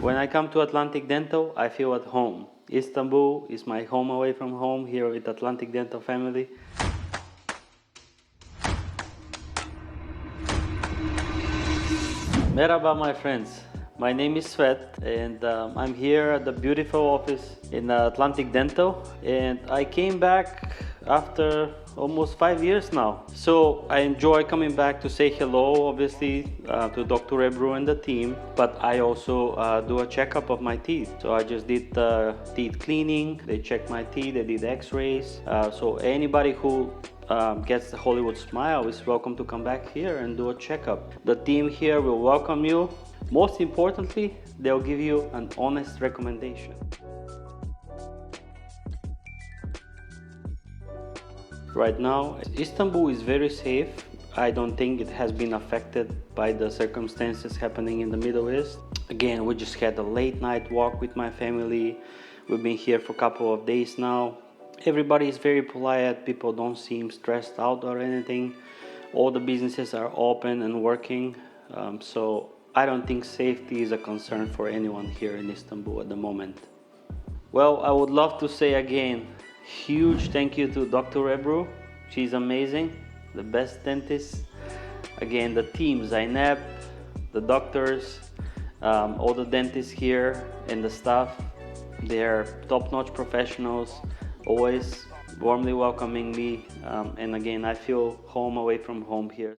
When I come to Atlantic Dental, I feel at home. Istanbul is my home away from home here with Atlantic Dental family. Merhaba, my friends. My name is Svet, and I'm here at the beautiful office in Atlantic Dental. And I came back after almost 5 years now. So I enjoy coming back to say hello, obviously, to Dr. Ebru and the team. But I also do a checkup of my teeth. So I just did teeth cleaning. They checked my teeth. They did X-rays. So anybody who gets the Hollywood smile is welcome to come back here and do a checkup. The team here will welcome you. Most importantly, they'll give you an honest recommendation. Right now, Istanbul is very safe. I don't think it has been affected by the circumstances happening in the Middle East. Again, we just had a late night walk with my family. We've been here for a couple of days now. Everybody is very polite. People don't seem stressed out or anything. All the businesses are open and working. So I don't think safety is a concern for anyone here in Istanbul at the moment. Well, I would love to say again, huge thank you to Dr. Ebru. She's amazing, the best dentist. Again, the team, Zainab, the doctors, all the dentists here and the staff. They're top-notch professionals, always warmly welcoming me. And again, I feel home away from home here.